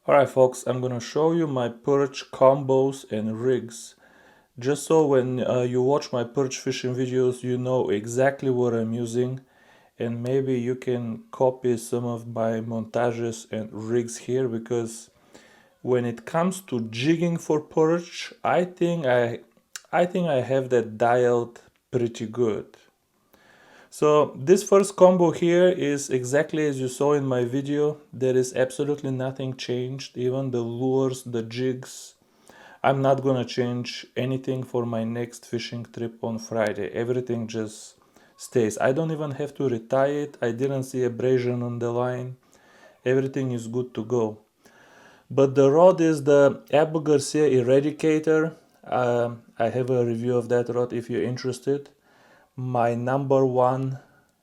Alright folks, I'm gonna show you my perch combos and rigs. Just so when you watch my perch fishing videos, you know exactly what I'm using, and maybe you can copy some of my montages and rigs here, because when it comes to jigging for perch, I think I have that dialed pretty good. So this first combo here is exactly as you saw in my video. There is absolutely nothing changed, even the lures, the jigs. I'm not gonna change anything for my next fishing trip on Friday. Everything just stays. I don't even have to retie it. I didn't see abrasion on the line. Everything is good to go. But the rod is the Abu Garcia Eradicator. I have a review of that rod if you're interested. My number one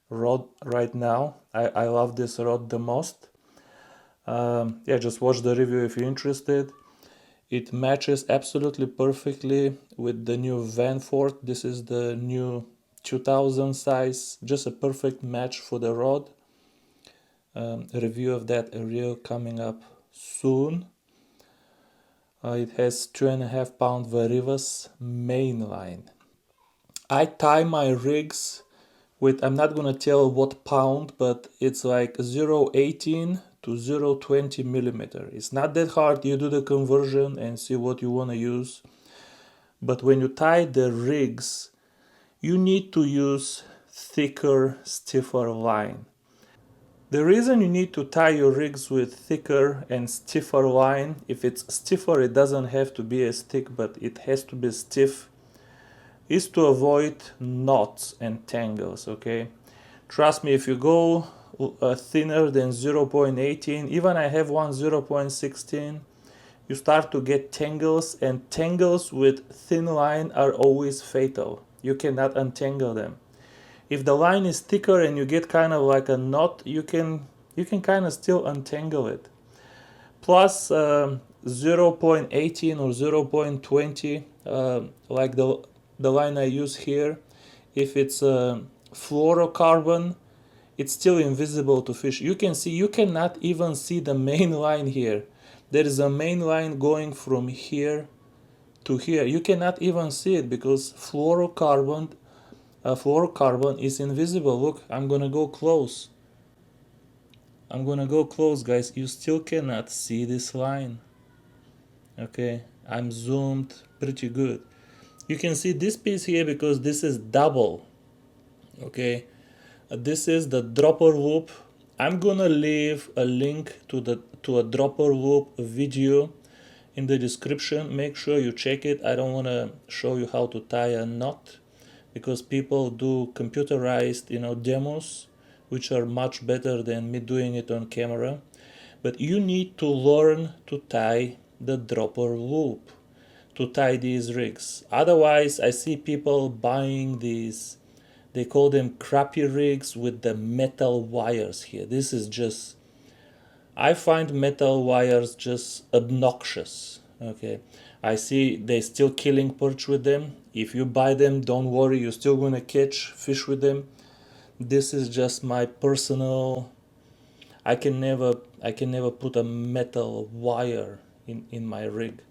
rod right now. I love this rod the most. Yeah, just watch the review if you're interested. It matches absolutely perfectly with the new Vanfort. This is the new 2000 size. Just a perfect match for the rod. Review of that reel coming up soon. It has 2.5 pound Varivas mainline. I tie my rigs with, I'm not gonna tell what pound, but it's like 0.18 to 0.20 millimeter. It's not that hard. You do the conversion and see what you wanna use. But when you tie the rigs, you need to use thicker, stiffer line. The reason you need to tie your rigs with thicker and stiffer line, if it's stiffer, it doesn't have to be as thick, but it has to be stiff, is to avoid knots and tangles, okay? Trust me, if you go thinner than 0.18, even I have one 0.16, you start to get tangles, and tangles with thin line are always fatal. You cannot untangle them. If the line is thicker and you get kind of like a knot, you can kind of still untangle it. Plus 0.18 or 0.20, like the line I use here, if it's fluorocarbon, it's still invisible to fish. You can see, you cannot even see the main line here. There is a main line going from here to here. You cannot even see it because fluorocarbon is invisible. Look, I'm gonna go close. Guys. You still cannot see this line. Okay, I'm zoomed pretty good. You can see this piece here because this is double. Okay, this is the dropper loop. I'm gonna leave a link to a dropper loop video in the description. Make sure you check it. I don't want to show you how to tie a knot because people do computerized demos, which are much better than me doing it on camera. But you need to learn to tie the dropper loop to tie these rigs. Otherwise, I see people buying these, they call them crappy rigs with the metal wires here. This is just, I find metal wires just obnoxious. Okay, I see they still killing perch with them. If you buy them, don't worry, you're still gonna catch fish with them. This is just my personal, I can never put a metal wire in my rig.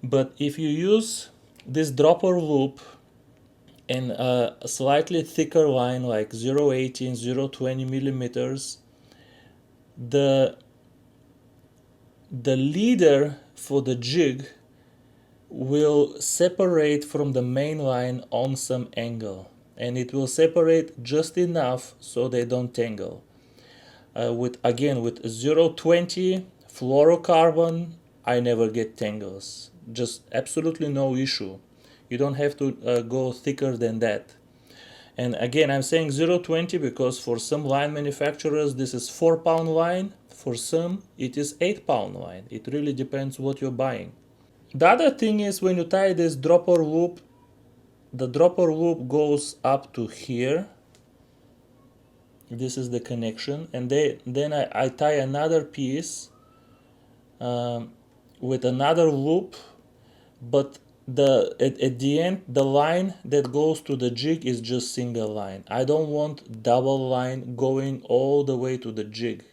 But if you use this dropper loop and a slightly thicker line like 0.18, 0.20 millimeters, the leader for the jig will separate from the main line on some angle, and it will separate just enough so they don't tangle. With 0.20 fluorocarbon, I never get tangles, just absolutely no issue. You don't have to go thicker than that. And again, I'm saying 0.20 because for some line manufacturers this is 4 pound line, for some it is 8 pound line. It really depends what you're buying. The other thing is, when you tie this dropper loop, the dropper loop goes up to here. This is the connection, and then I tie another piece with another loop, but at the end the line that goes to the jig is just single line. I don't want double line going all the way to the jig.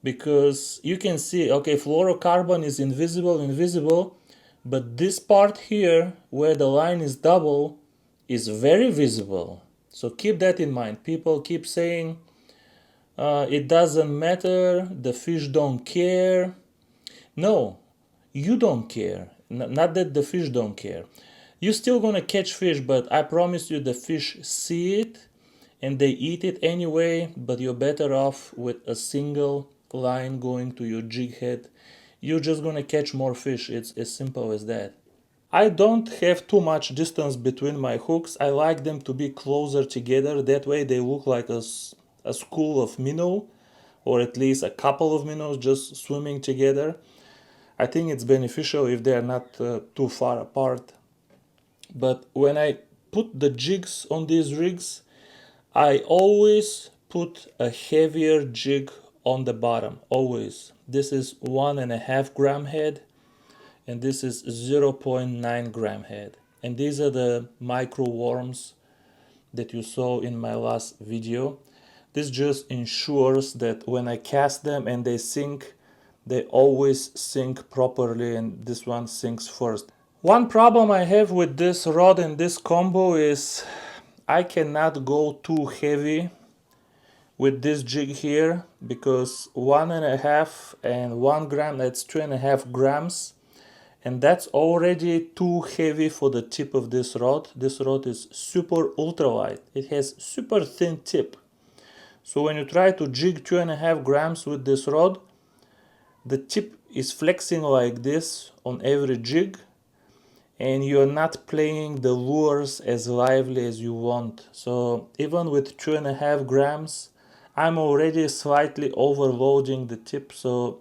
because you can see, okay, fluorocarbon is invisible, but this part here where the line is double is very visible. So keep that in mind. People keep saying it doesn't matter, the fish don't care. No, you don't care. Not that the fish don't care. You're still gonna catch fish, but I promise you the fish see it and they eat it anyway, but you're better off with a single line going to your jig head. You're just gonna catch more fish. It's as simple as that. I don't have too much distance between my hooks. I like them to be closer together. That way they look like a school of minnow, or at least a couple of minnows just swimming together. I think it's beneficial if they are not too far apart. But when I put the jigs on these rigs, I always put a heavier jig on the bottom, always. This is 1.5 gram head and this is 0.9 gram head. And these are the micro worms that you saw in my last video. This just ensures that when I cast them and they sink, they always sink properly, and this one sinks first. One problem I have with this rod and this combo is I cannot go too heavy with this jig here, because 1.5 and 1 gram, that's 2.5 grams, and that's already too heavy for the tip of this rod. This rod is super ultralight. It has super thin tip. So when you try to jig 2.5 grams with this rod, the tip is flexing like this on every jig, and you're not playing the lures as lively as you want. So even with 2.5 grams, I'm already slightly overloading the tip. So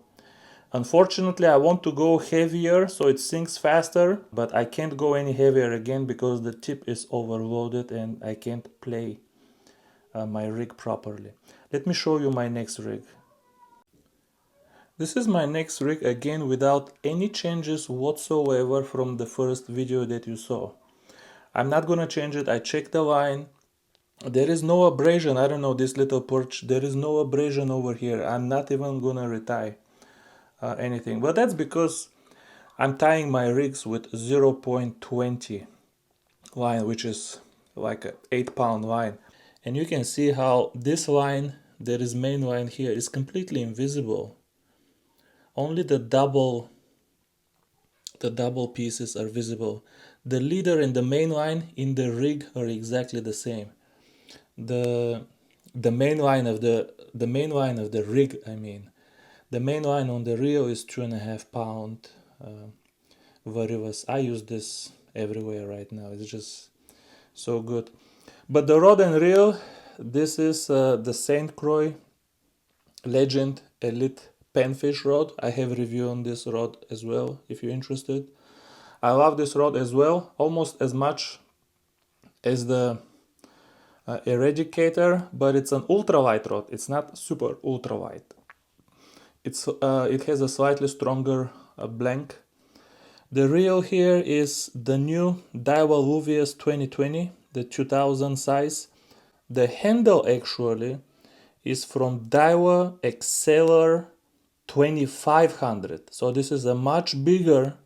unfortunately, I want to go heavier so it sinks faster, but I can't go any heavier again because the tip is overloaded and I can't play my rig properly. Let me show you my next rig. This is my next rig, again without any changes whatsoever from the first video that you saw. I'm not gonna change it. I checked the line. There is no abrasion. I don't know, this little perch, there is no abrasion over here. I'm not even gonna retie anything, but that's because I'm tying my rigs with 0.20 line, which is like an 8-pound line. And you can see how this line, there is main line here, is completely invisible. Only the double pieces are visible. The leader and the main line in the rig are exactly the same. The main line of the rig, I mean, the main line on the reel is 2.5 pound Varivas. I use this everywhere right now. It's just so good. But the rod and reel, this is the St. Croix Legend Elite Panfish rod. I have a review on this rod as well if you're interested. I love this rod as well, almost as much as the Eradicator, but it's an ultralight rod. It's not super ultralight. It has a slightly stronger blank. The reel here is the new Daiwa Luvias 2020, the 2000 size. The handle actually is from Daiwa Exceller 2500. So this is a much bigger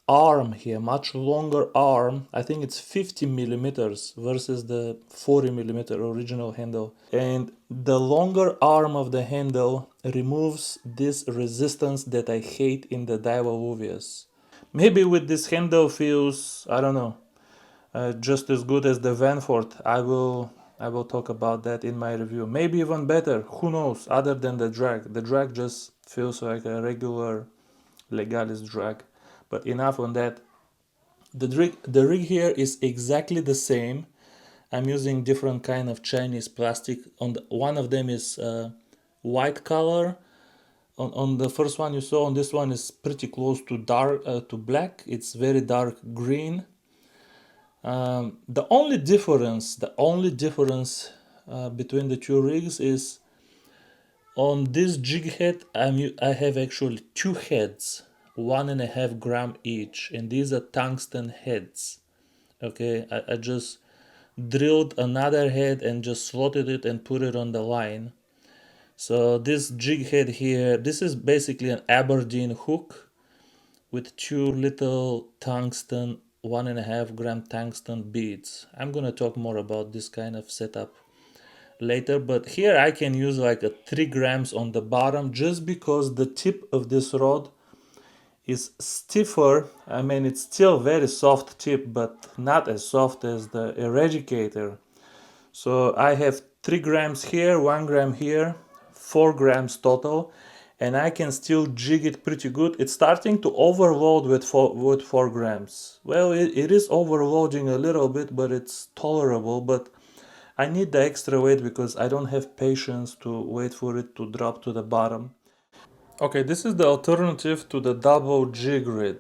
arm here, much longer arm. I think it's 50 millimeters versus the 40 millimeter original handle. And the longer arm of the handle removes this resistance that I hate in the Daiwa Luvias. Maybe with this handle feels, I don't know, just as good as the Vanfort. I will talk about that in my review. Maybe even better, who knows, other than the drag. The drag just feels like a regular Legalis drag. But enough on that. The rig here is exactly the same. I'm using different kind of Chinese plastic. One of them is white color. On the first one you saw, on this one is pretty close to dark to black. It's very dark green. The only difference between the two rigs is on this jig head. I have actually two heads, 1.5 gram each, and these are tungsten heads. Okay, I just drilled another head and just slotted it and put it on the line. So this jig head here, this is basically an Aberdeen hook with two little tungsten, 1.5 gram tungsten beads. I'm gonna talk more about this kind of setup later, but here I can use like a 3 grams on the bottom just because the tip of this rod is stiffer. I mean, it's still very soft tip, but not as soft as the Eradicator. So I have 3 grams here, 1 gram here, 4 grams total, and I can still jig it pretty good. It's starting to overload with 4 grams. Well, it is overloading a little bit, but it's tolerable. But I need the extra weight because I don't have patience to wait for it to drop to the bottom. Okay, this is the alternative to the double jig rig.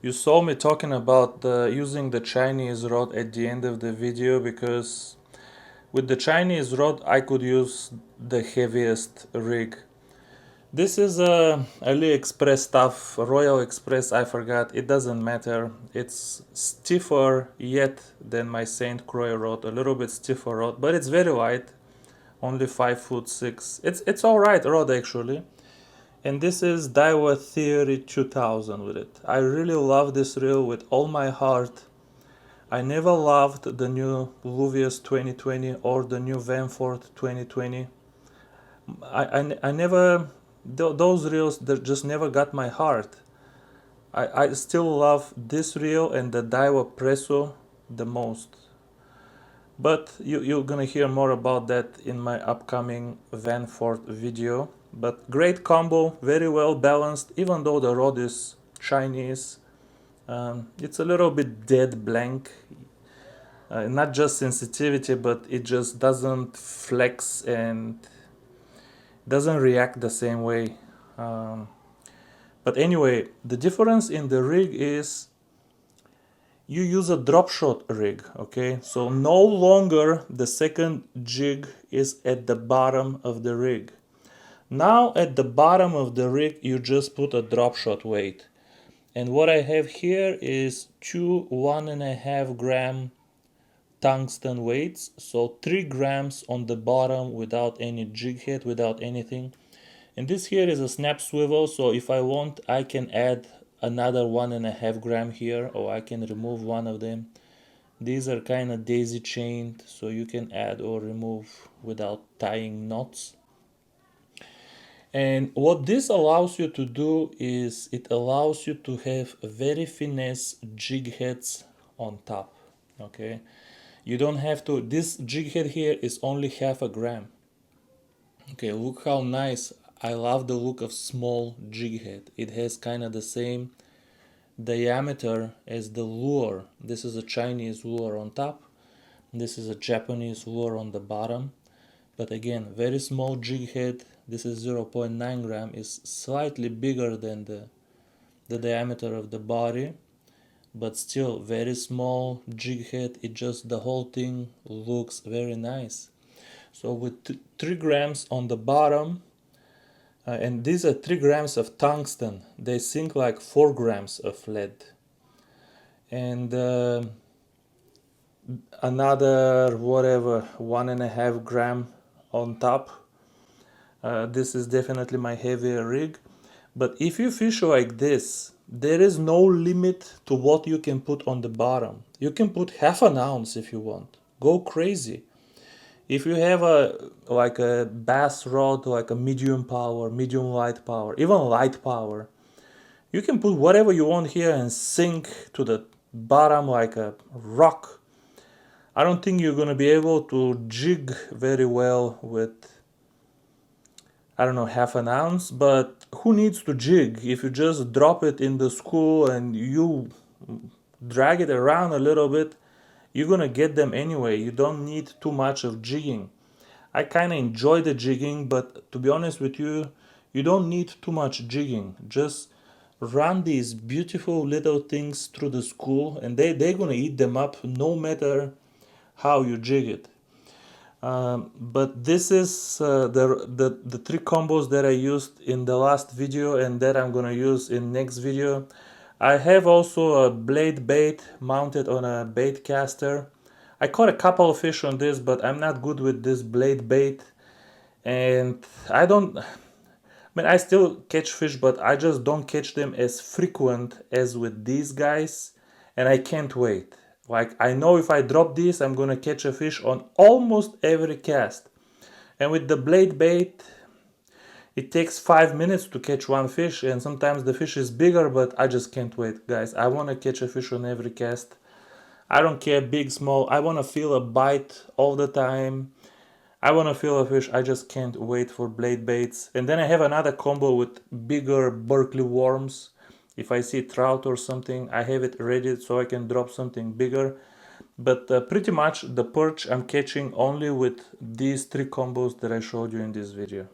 You saw me talking about using the Chinese rod at the end of the video because with the Chinese rod I could use the heaviest rig. This is AliExpress stuff, Royal Express, I forgot, it doesn't matter. It's stiffer yet than my Saint Croix rod, a little bit stiffer rod, but it's very light, only 5'6". It's alright rod actually. And this is Daiwa Theory 2000 with it. I really love this reel with all my heart. I never loved the new Luvius 2020 or the new Vanford 2020. I never, those reels that just never got my heart. I still love this reel and the Daiwa Presso the most. But you're gonna hear more about that in my upcoming Vanford video. But great combo, very well balanced, even though the rod is Chinese. It's a little bit dead blank. Not just sensitivity, but it just doesn't flex and doesn't react the same way. Um, but anyway, the difference in the rig is you use a drop shot rig, okay? So no longer the second jig is at the bottom of the rig. Now at the bottom of the rig, you just put a drop shot weight. And what I have here is two 1.5 gram tungsten weights. So 3 grams on the bottom without any jig head, without anything. And this here is a snap swivel, so if I want I can add another 1.5 gram here, or I can remove one of them. These are kind of daisy chained, so you can add or remove without tying knots. And what this allows you to do is it allows you to have very finesse jig heads on top. Okay, you don't have to, this jig head here is only 0.5 gram. Okay, look how nice. I love the look of small jig head. It has kind of the same diameter as the lure. This is a Chinese lure on top. This is a Japanese lure on the bottom. But again, very small jig head. This is 0.9 gram. Is slightly bigger than the diameter of the body. But still very small jig head. It just, the whole thing looks very nice. So with 3 grams on the bottom, and these are 3 grams of tungsten, they sink like 4 grams of lead. And another whatever 1.5 gram on top. This is definitely my heavier rig. But if you fish like this, there is no limit to what you can put on the bottom. You can put 0.5 ounce if you want. Go crazy. If you have a like a bass rod, like a medium power, medium light power, even light power, you can put whatever you want here and sink to the bottom like a rock. I don't think you're gonna be able to jig very well with, I don't know, 0.5 ounce, but who needs to jig? If you just drop it in the school and you drag it around a little bit, you're gonna get them anyway. You don't need too much of jigging. I kind of enjoy the jigging, but to be honest with you, you don't need too much jigging. Just run these beautiful little things through the school and they're gonna eat them up no matter how you jig it. But this is the 3 combos that I used in the last video and that I'm gonna use in next video. I have also a blade bait mounted on a bait caster. I caught a couple of fish on this, but I'm not good with this blade bait. And I still catch fish, but I just don't catch them as frequent as with these guys, and I can't wait. Like, I know if I drop this, I'm gonna catch a fish on almost every cast. And with the blade bait, it takes 5 minutes to catch one fish, and sometimes the fish is bigger, but I just can't wait, guys. I wanna catch a fish on every cast. I don't care, big, small. I wanna feel a bite all the time. I want to feel a fish. I just can't wait for blade baits. And then I have another combo with bigger Berkeley worms. If I see trout or something, I have it ready so I can drop something bigger. But pretty much the perch I'm catching only with these three combos that I showed you in this video.